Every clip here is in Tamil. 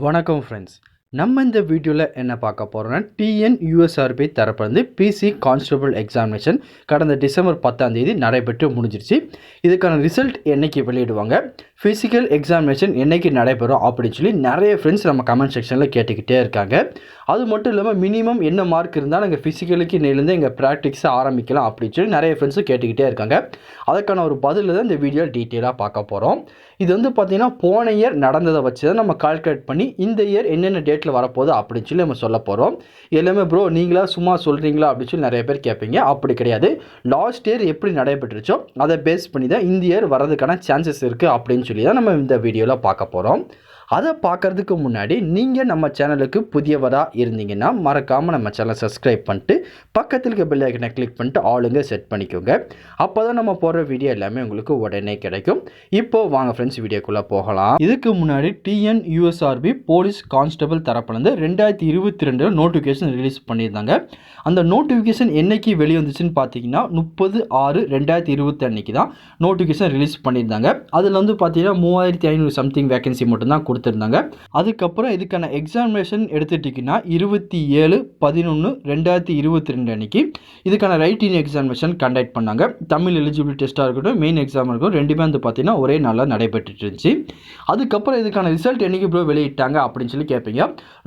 வணக்கம் ஃப்ரெண்ட்ஸ். நம்ம இந்த வீடியோவில் என்ன பார்க்க போகிறோம்னா டிஎன்யூஎஸ்ஆர்பி தரப்பிலிருந்து பிசி கான்ஸ்டபிள் எக்ஸாமினேஷன் கடந்த டிசம்பர் 10 நடைபெற்று முடிஞ்சிருச்சு. இதுக்கான ரிசல்ட் என்றைக்கு வெளியிடுவாங்க, ஃபிசிக்கல் எக்ஸாமினேஷன் என்றைக்கு நடைபெறும் அப்படின்னு சொல்லி நிறைய ஃப்ரெண்ட்ஸ் நம்ம கமெண்ட் செக்ஷனில் கேட்டுக்கிட்டே இருக்காங்க. அது மட்டும் இல்லாமல் மினிமம் என்ன மார்க் இருந்தால் நாங்கள் ஃபிசிக்கலுக்கு நேர்லேருந்து எங்கள் ப்ராக்டிக்ஸை ஆரம்பிக்கலாம் அப்படின்னு சொல்லி நிறைய ஃப்ரெண்ட்ஸும் கேட்டுக்கிட்டே இருக்காங்க. அதுக்கான ஒரு பதில் தான் இந்த வீடியோ டீட்டெயிலாக பார்க்க போகிறோம். இது பார்த்திங்கன்னா போன இயர் நடந்ததை வச்சு தான் நம்ம கால்குலேட் பண்ணி இந்த இயர் என்னென்ன டேட்டில் வரப்போகுது அப்படின்னு சொல்லி நம்ம சொல்ல போகிறோம். எல்லாமே ப்ரோ நீங்களா சும்மா சொல்கிறீங்களா அப்படின்னு சொல்லி நிறைய பேர் கேட்பீங்க. அப்படி கிடையாது. லாஸ்ட் இயர் எப்படி நடைபெற்றுச்சோ அதை பேஸ் பண்ணி தான் இந்த இயர் வரதுக்கான சான்சஸ் இருக்குது அப்படின்னு சொல்லி தான் நம்ம இந்த வீடியோவில் பார்க்க போகிறோம். அதை பார்க்குறதுக்கு முன்னாடி நீங்கள் நம்ம சேனலுக்கு புதியவராக இருந்தீங்கன்னா மறக்காமல் நம்ம சேனலை சப்ஸ்கிரைப் பண்ணிட்டு பக்கத்தில் இருக்க பெல் ஐக்கனை கிளிக் பண்ணிட்டு ஆளுங்க செட் பண்ணிக்கோங்க. அப்போ தான் நம்ம போடுற வீடியோ எல்லாமே உங்களுக்கு உடனே கிடைக்கும். இப்போது வாங்க ஃப்ரெண்ட்ஸ் வீடியோக்குள்ளே போகலாம். இதுக்கு முன்னாடி டிஎன்யூஎஸ்ஆர்பி போலீஸ் கான்ஸ்டபிள் தரப்புலேருந்து 2022 நோட்டிஃபிகேஷன் ரிலீஸ் பண்ணியிருந்தாங்க. அந்த நோட்டிஃபிகேஷன் என்னைக்கு வெளிவந்துச்சுன்னு பார்த்தீங்கன்னா 30/6/2020 அன்றைக்கி தான் நோட்டிஃபிகேஷன் ரிலீஸ் பண்ணியிருந்தாங்க. அதில் பார்த்தீங்கன்னா 3500 சம்திங் வேகன்சி மட்டும்தான் கொடுத்துருந்தாங்க. அதுக்கப்புறம் இதுக்கான எக்ஸாமினேஷன் எடுத்துட்டிங்கன்னா 27/11/2022 அன்றைக்கி இதுக்கான ரைட்டிங் எக்ஸாமினேஷன் கண்டக்ட் பண்ணாங்க. தமிழ் எலிஜிபிலிட்டி டெஸ்ட்டாக இருக்கட்டும், மெயின் எக்ஸாம் இருக்கட்டும், ரெண்டுமே பார்த்தீங்கன்னா ஒரே நாளில் நடைபெற்று இருந்துச்சு. அதுக்கப்புறம் இதுக்கான ரிசல்ட் என்றைக்கு ப்ரோ வெளியிட்டாங்க அப்படின்னு சொல்லி கேட்பீங்க.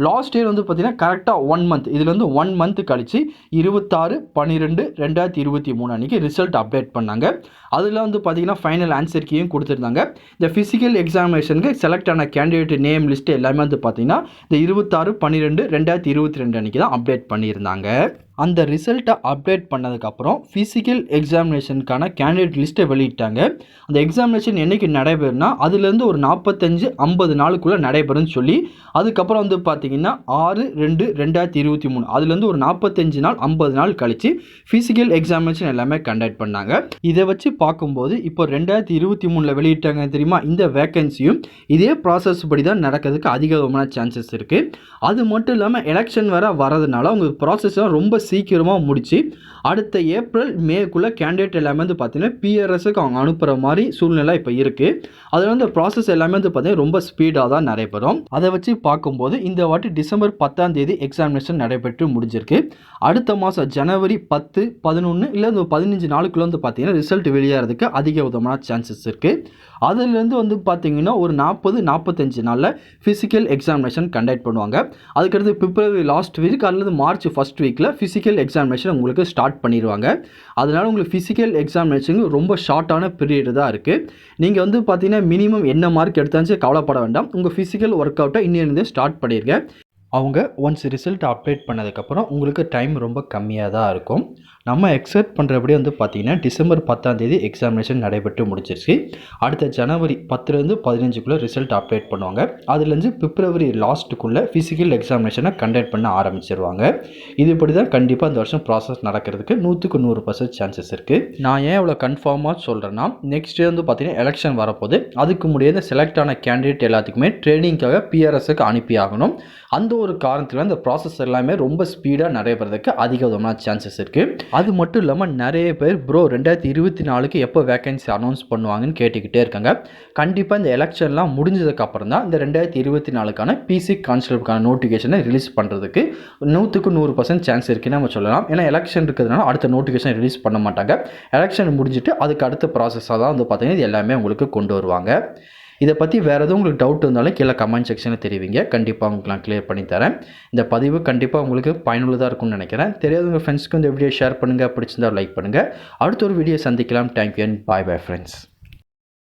லாஸ்ட் இயர் பார்த்தீங்கன்னா கரெக்டாக 1 மந்த், இதில் 1 மந்த் கழிச்சு 26/12/2023 அன்றைக்கி ரிசல்ட் அப்டேட் பண்ணாங்க. அதில் பார்த்தீங்கன்னா ஃபைனல் ஆன்சர் கீயும் கொடுத்துருந்தாங்க. இந்த ஃபிசிக்கல் எக்ஸாமினேஷனுக்கு செலக்ட் ஆன கேண்டிடேட் நேம் லிஸ்ட் எல்லாமே பார்த்தீங்கன்னா இந்த 26/12/2022 அன்றைக்கி தான் அப்டேட் பண்ணியிருந்தாங்க. அந்த ரிசல்ட்டை அப்டேட் பண்ணதுக்கப்புறம் ஃபிசிக்கல் எக்ஸாமினேஷனுக்கான கேண்டிடேட் லிஸ்ட்டை வெளியிட்டாங்க. அந்த எக்ஸாமினேஷன் என்றைக்கு நடைபெறுனா அதுலேருந்து ஒரு 45-50 நாளுக்குள்ளே நடைபெறும்னு சொல்லி அதுக்கப்புறம் பார்த்தீங்கன்னா 6/2/2023 அதுலேருந்து ஒரு 45 நாள் 50 நாள் கழித்து ஃபிசிக்கல் எக்ஸாமினேஷன் எல்லாமே கண்டக்ட் பண்ணாங்க. இதை வச்சு பார்க்கும்போது இப்போ 2023 வெளியிட்டாங்க தெரியுமா, இந்த வேக்கன்சியும் இதே ப்ராசஸ் படி தான் நடக்கிறதுக்கு அதிகமான சான்சஸ் இருக்குது. அது மட்டும் இல்லாமல் எலெக்ஷன் வரதுனால அவங்க ப்ராசஸ்லாம் ரொம்ப சீக்கிரமாக முடிச்சு அடுத்த ஏப்ரல் மேக்குள்ளே கேண்டிடேட் எல்லாமே பார்த்தீங்கன்னா பிஆர்எஸ்க்கு அவங்க அனுப்புகிற மாதிரி சூழ்நிலை இப்போ இருக்குது. அதில் இந்த ப்ராசஸ் எல்லாமே பார்த்தீங்கன்னா ரொம்ப ஸ்பீடாக தான் நடைபெறும். அதை வச்சு பார்க்கும்போது இந்த வாட்டி டிசம்பர் 10 எக்ஸாமினேஷன் நடைபெற்று முடிஞ்சிருக்கு. அடுத்த மாதம் ஜனவரி 10, 11 இல்லை 15 நாளுக்குள்ளே பார்த்தீங்கன்னா ரிசல்ட் வெளியாகிறதுக்கு அதிக விதமான சான்சஸ் இருக்குது. அதுலேருந்து பார்த்தீங்கன்னா ஒரு 40-45 நாளில் ஃபிசிக்கல் எக்ஸாமினேஷன் கண்டக்ட் பண்ணுவாங்க. அதுக்கடுத்து பிப்ரவரி லாஸ்ட் வீக் அல்லது மார்ச் ஃபர்ஸ்ட் வீக்கில் ஃபிசிக்கல் எக்ஸாமினேஷன் உங்களுக்கு ஸ்டார்ட் பண்ணிடுவாங்க. அதனால் உங்களுக்கு ஃபிசிக்கல் எக்ஸாமினேஷன் ரொம்ப ஷார்ட்டான பீரியட் தான் இருக்குது. நீங்கள் பார்த்தீங்கன்னா மினிமம் என்ன மார்க் எடுத்தாச்சு கவலைப்பட வேண்டாம். உங்கள் ஃபிசிக்கல் ஒர்க் அவுட்டை இன்னிலிருந்தே ஸ்டார்ட் பண்ணிடுங்க. அவங்க ஒன்ஸ் ரிசல்ட் அப்டேட் பண்ணதுக்கப்புறம் உங்களுக்கு டைம் ரொம்ப கம்மியாக தான் இருக்கும். நம்ம எக்ஸ்பெக்ட் பண்ணுறபடி பார்த்தீங்கன்னா டிசம்பர் 10 எக்ஸாமினேஷன் நடைபெற்று முடிச்சிருச்சு. அடுத்த ஜனவரி 10-15 ரிசல்ட் அப்டேட் பண்ணுவாங்க. அதுலேருந்து பிப்ரவரி லாஸ்ட்டுக்குள்ளே ஃபிசிக்கல் எக்ஸாமினேஷனை கண்டக்ட் பண்ண ஆரம்பிச்சிருவாங்க. இதுபடி தான் கண்டிப்பாக இந்த வருஷம் ப்ராசஸ் நடக்கிறதுக்கு 100% சான்சஸ் இருக்குது. நான் ஏன் இவ்வளோ கன்ஃபார்மாக சொல்கிறேன்னா நெக்ஸ்ட் டே பார்த்தீங்கன்னா எலெக்ஷன் வரப்போது. அதுக்கு முடியாத செலக்ட் ஆன கேண்டிடேட் எல்லாத்துக்குமே ட்ரைனிங்காக பிஆர்எஸ்க்கு அனுப்பி ஆகணும். அந்த ஒரு காரணத்தில் இந்த ப்ராசஸ் எல்லாமே ரொம்ப ஸ்பீடாக நடைபெறதுக்கு அதிக விதமான சான்சஸ் இருக்குது. அது மட்டும் இல்லாமல் நிறைய பேர் ப்ரோ 2024க்கு எப்போ வேகன்சி அனௌன்ஸ் பண்ணுவாங்கன்னு கேட்டுக்கிட்டே இருக்காங்க. கண்டிப்பாக இந்த எலெக்ஷன்லாம் முடிஞ்சதுக்கப்புறம் தான் இந்த 2024க்கான பிசி கான்ஸ்டபிளுக்கான நோட்டிஃபிகேஷனை ரிலீஸ் பண்ணுறதுக்கு 100% சான்ஸ் இருக்குன்னு நம்ம சொல்லலாம். ஏன்னா எலெக்ஷன் இருக்கிறதுனால அடுத்த நோட்டிஃபிகேஷன் ரிலீஸ் பண்ண மாட்டாங்க. எலெக்ஷன் முடிஞ்சுட்டு அதுக்கு அடுத்த ப்ராசஸாக தான் பார்த்தீங்கன்னா இது எல்லாமே உங்களுக்கு கொண்டு வருவாங்க. இதை பற்றி வேறு எதுவும் உங்களுக்கு டவுட் இருந்தாலும் கீழே கமெண்ட் செக்ஷனில் தெரிவிங்க. கண்டிப்பாக உங்களுக்கு நான் கிளியர் பண்ணி தரேன். இந்த பதிவு கண்டிப்பாக உங்களுக்கு பயனுள்ளதாக இருக்கும்னு நினைக்கிறேன். தெரியாதவங்க ஃப்ரெண்ட்ஸ்க்கு இந்த வீடியோ ஷேர் பண்ணுங்கள். பிடிச்சிருந்தால் லைக் பண்ணுங்கள். அடுத்த ஒரு வீடியோ சந்திக்கலாம். Thank you and bye friends.